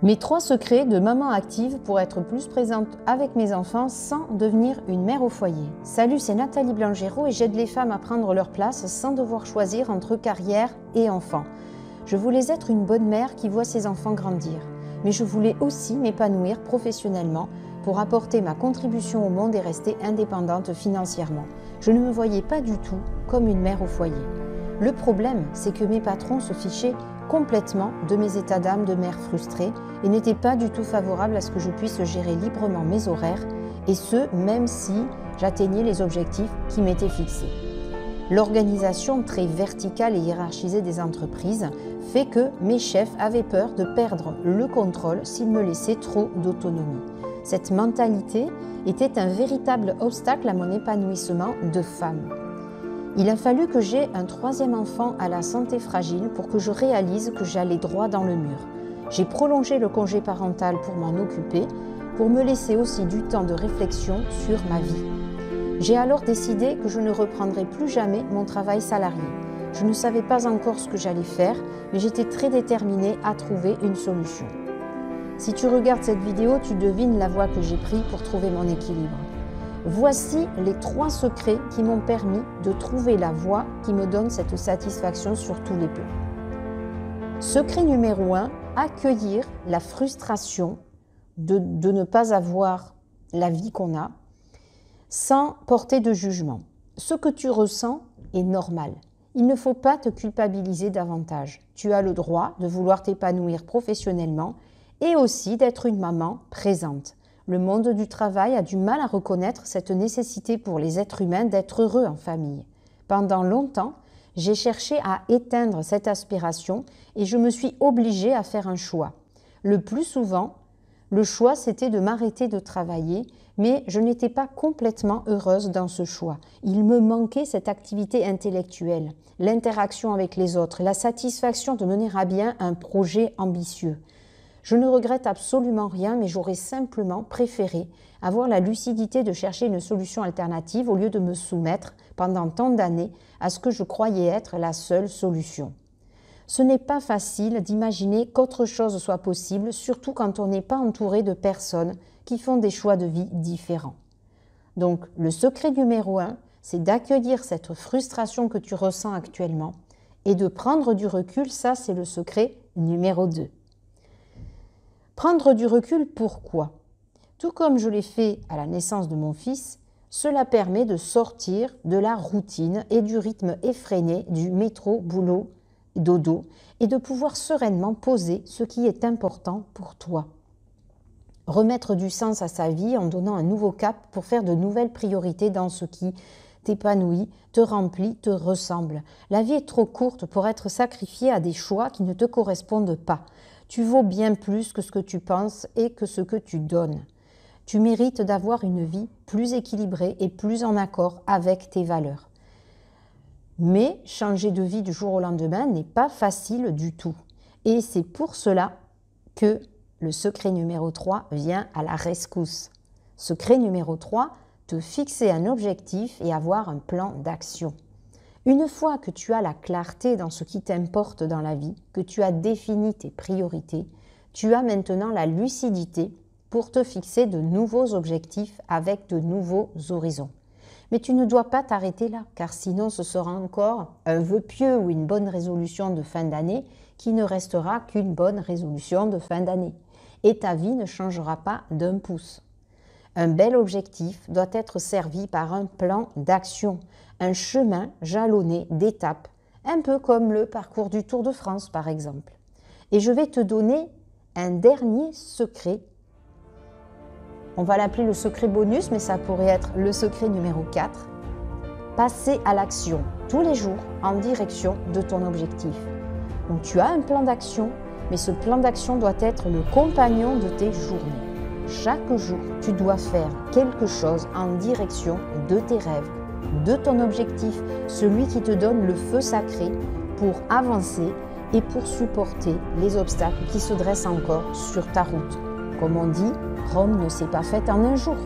Mes 3 secrets de maman active pour être plus présente avec mes enfants sans devenir une mère au foyer. Salut, c'est Nathalie Blangero et j'aide les femmes à prendre leur place sans devoir choisir entre carrière et enfants. Je voulais être une bonne mère qui voit ses enfants grandir, mais je voulais aussi m'épanouir professionnellement pour apporter ma contribution au monde et rester indépendante financièrement. Je ne me voyais pas du tout comme une mère au foyer. Le problème, c'est que mes patrons se fichaient complètement de mes états d'âme de mère frustrée et n'étaient pas du tout favorables à ce que je puisse gérer librement mes horaires, et ce, même si j'atteignais les objectifs qui m'étaient fixés. L'organisation très verticale et hiérarchisée des entreprises fait que mes chefs avaient peur de perdre le contrôle s'ils me laissaient trop d'autonomie. Cette mentalité était un véritable obstacle à mon épanouissement de femme. Il a fallu que j'aie un 3e enfant à la santé fragile pour que je réalise que j'allais droit dans le mur. J'ai prolongé le congé parental pour m'en occuper, pour me laisser aussi du temps de réflexion sur ma vie. J'ai alors décidé que je ne reprendrais plus jamais mon travail salarié. Je ne savais pas encore ce que j'allais faire, mais j'étais très déterminée à trouver une solution. Si tu regardes cette vidéo, tu devines la voie que j'ai prise pour trouver mon équilibre. Voici les 3 secrets qui m'ont permis de trouver la voie qui me donne cette satisfaction sur tous les plans. Secret numéro 1, accueillir la frustration de ne pas avoir la vie qu'on a sans porter de jugement. Ce que tu ressens est normal. Il ne faut pas te culpabiliser davantage. Tu as le droit de vouloir t'épanouir professionnellement et aussi d'être une maman présente. Le monde du travail a du mal à reconnaître cette nécessité pour les êtres humains d'être heureux en famille. Pendant longtemps, j'ai cherché à éteindre cette aspiration et je me suis obligée à faire un choix. Le plus souvent, le choix c'était de m'arrêter de travailler, mais je n'étais pas complètement heureuse dans ce choix. Il me manquait cette activité intellectuelle, l'interaction avec les autres, la satisfaction de mener à bien un projet ambitieux. Je ne regrette absolument rien, mais j'aurais simplement préféré avoir la lucidité de chercher une solution alternative au lieu de me soumettre pendant tant d'années à ce que je croyais être la seule solution. Ce n'est pas facile d'imaginer qu'autre chose soit possible, surtout quand on n'est pas entouré de personnes qui font des choix de vie différents. Donc, le secret numéro 1, c'est d'accueillir cette frustration que tu ressens actuellement et de prendre du recul, ça c'est le secret numéro 2. Prendre du recul, pourquoi? Tout comme je l'ai fait à la naissance de mon fils, cela permet de sortir de la routine et du rythme effréné du métro, boulot, dodo et de pouvoir sereinement poser ce qui est important pour toi. Remettre du sens à sa vie en donnant un nouveau cap pour faire de nouvelles priorités dans ce qui t'épanouit, te remplit, te ressemble. La vie est trop courte pour être sacrifiée à des choix qui ne te correspondent pas. Tu vaux bien plus que ce que tu penses et que ce que tu donnes. Tu mérites d'avoir une vie plus équilibrée et plus en accord avec tes valeurs. Mais changer de vie du jour au lendemain n'est pas facile du tout. Et c'est pour cela que le secret numéro 3 vient à la rescousse. Secret numéro 3, te fixer un objectif et avoir un plan d'action. Une fois que tu as la clarté dans ce qui t'importe dans la vie, que tu as défini tes priorités, tu as maintenant la lucidité pour te fixer de nouveaux objectifs avec de nouveaux horizons. Mais tu ne dois pas t'arrêter là, car sinon ce sera encore un vœu pieux ou une bonne résolution de fin d'année qui ne restera qu'une bonne résolution de fin d'année. Et ta vie ne changera pas d'un pouce. Un bel objectif doit être servi par un plan d'action, un chemin jalonné d'étapes, un peu comme le parcours du Tour de France par exemple. Et je vais te donner un dernier secret. On va l'appeler le secret bonus, mais ça pourrait être le secret numéro 4. Passer à l'action tous les jours en direction de ton objectif. Donc tu as un plan d'action, mais ce plan d'action doit être le compagnon de tes journées. Chaque jour, tu dois faire quelque chose en direction de tes rêves, de ton objectif, celui qui te donne le feu sacré pour avancer et pour supporter les obstacles qui se dressent encore sur ta route. Comme on dit, Rome ne s'est pas faite en un jour.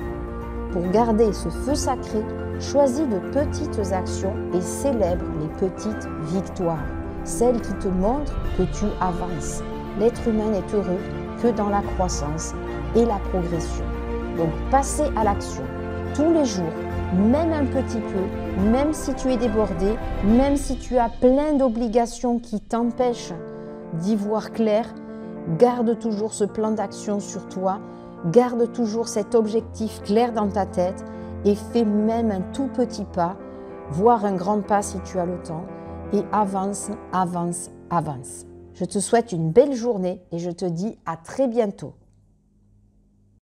Pour garder ce feu sacré, choisis de petites actions et célèbre les petites victoires, celles qui te montrent que tu avances. L'être humain est heureux que dans la croissance et la progression. Donc passez à l'action tous les jours, même un petit peu, même si tu es débordé, même si tu as plein d'obligations qui t'empêchent d'y voir clair, garde toujours ce plan d'action sur toi, garde toujours cet objectif clair dans ta tête et fais même un tout petit pas, voire un grand pas si tu as le temps, et avance, avance, avance. Je te souhaite une belle journée et je te dis à très bientôt.